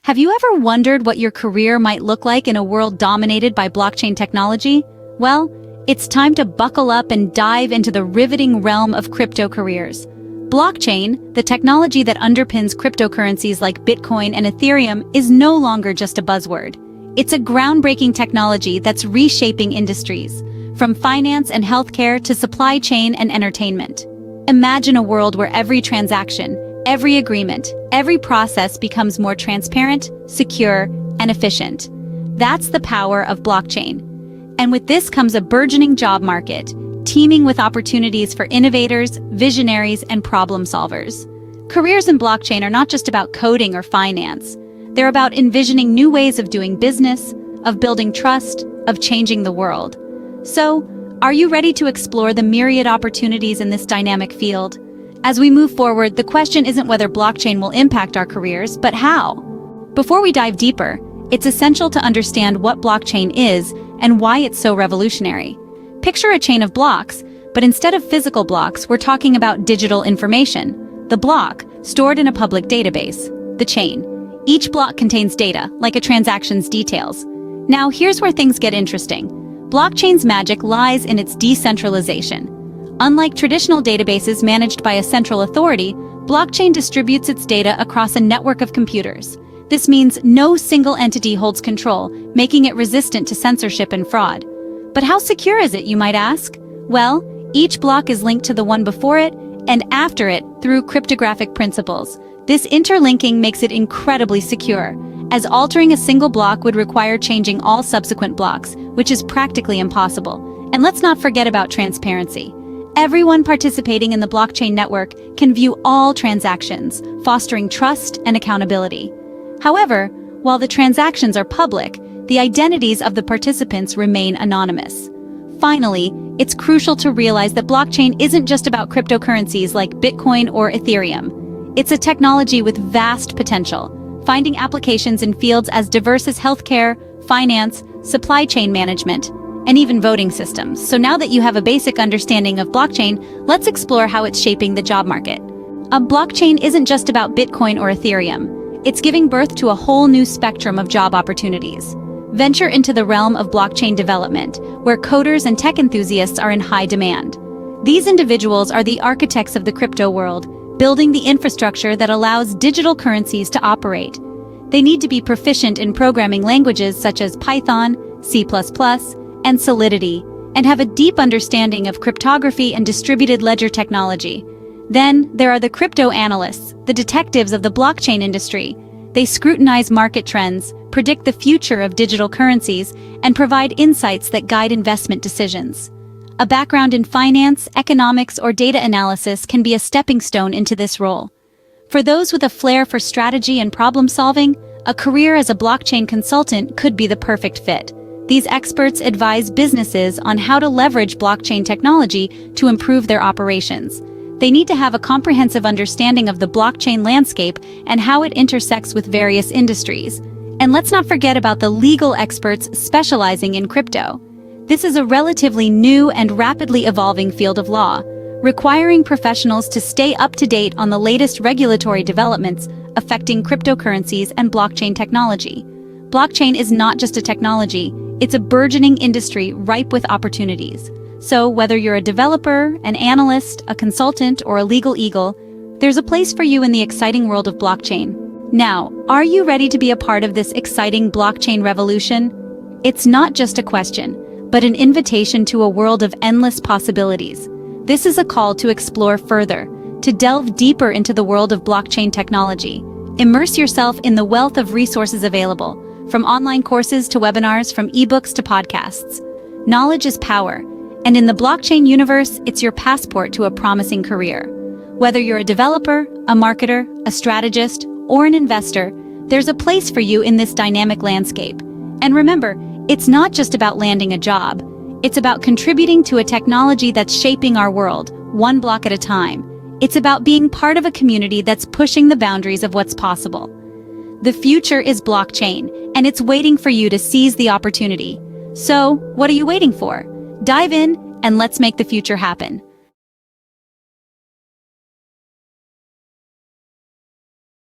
Have you ever wondered what your career might look like in a world dominated by blockchain technology? Well, it's time to buckle up and dive into the riveting realm of crypto careers. Blockchain, the technology that underpins cryptocurrencies like Bitcoin and Ethereum, is no longer just a buzzword. It's a groundbreaking technology that's reshaping industries, from finance and healthcare to supply chain and entertainment. Imagine a world where every transaction, every agreement, every process becomes more transparent, secure, and efficient. That's the power of blockchain. And with this comes a burgeoning job market, teeming with opportunities for innovators, visionaries, and problem solvers. Careers in blockchain are not just about coding or finance. They're about envisioning new ways of doing business, of building trust, of changing the world. So, are you ready to explore the myriad opportunities in this dynamic field? As we move forward, the question isn't whether blockchain will impact our careers, but how. Before we dive deeper, it's essential to understand what blockchain is and why it's so revolutionary. Picture a chain of blocks, but instead of physical blocks, we're talking about digital information. The block, stored in a public database. The chain. Each block contains data, like a transaction's details. Now, here's where things get interesting. Blockchain's magic lies in its decentralization. Unlike traditional databases managed by a central authority, blockchain distributes its data across a network of computers. This means no single entity holds control, making it resistant to censorship and fraud. But how secure is it, you might ask? Well, each block is linked to the one before it and after it through cryptographic principles. This interlinking makes it incredibly secure, as altering a single block would require changing all subsequent blocks, which is practically impossible. And let's not forget about transparency. Everyone participating in the blockchain network can view all transactions, fostering trust and accountability. However, while the transactions are public, the identities of the participants remain anonymous. Finally, it's crucial to realize that blockchain isn't just about cryptocurrencies like Bitcoin or Ethereum. It's a technology with vast potential, finding applications in fields as diverse as healthcare, finance, supply chain management, and even voting systems. So now that you have a basic understanding of blockchain, let's explore how it's shaping the job market. A blockchain isn't just about Bitcoin or Ethereum. It's giving birth to a whole new spectrum of job opportunities. Venture into the realm of blockchain development, where coders and tech enthusiasts are in high demand. These individuals are the architects of the crypto world, building the infrastructure that allows digital currencies to operate. They need to be proficient in programming languages such as Python, C++, and Solidity, and have a deep understanding of cryptography and distributed ledger technology. Then, there are the crypto analysts, the detectives of the blockchain industry. They scrutinize market trends, predict the future of digital currencies, and provide insights that guide investment decisions. A background in finance, economics, or data analysis can be a stepping stone into this role. For those with a flair for strategy and problem solving, a career as a blockchain consultant could be the perfect fit. These experts advise businesses on how to leverage blockchain technology to improve their operations. They need to have a comprehensive understanding of the blockchain landscape and how it intersects with various industries. And let's not forget about the legal experts specializing in crypto. This is a relatively new and rapidly evolving field of law, requiring professionals to stay up to date on the latest regulatory developments affecting cryptocurrencies and blockchain technology. Blockchain is not just a technology, it's a burgeoning industry ripe with opportunities. So whether you're a developer, an analyst, a consultant, or a legal eagle, there's a place for you in the exciting world of blockchain. Now, are you ready to be a part of this exciting blockchain revolution? It's not just a question, but an invitation to a world of endless possibilities. This is a call to explore further, to delve deeper into the world of blockchain technology. Immerse yourself in the wealth of resources available, from online courses to webinars, from ebooks to podcasts. Knowledge is power, and in the blockchain universe, it's your passport to a promising career. Whether you're a developer, a marketer, a strategist, or an investor, there's a place for you in this dynamic landscape. And remember, it's not just about landing a job. It's about contributing to a technology that's shaping our world, one block at a time. It's about being part of a community that's pushing the boundaries of what's possible. The future is blockchain, and it's waiting for you to seize the opportunity. So, what are you waiting for? Dive in, and let's make the future happen.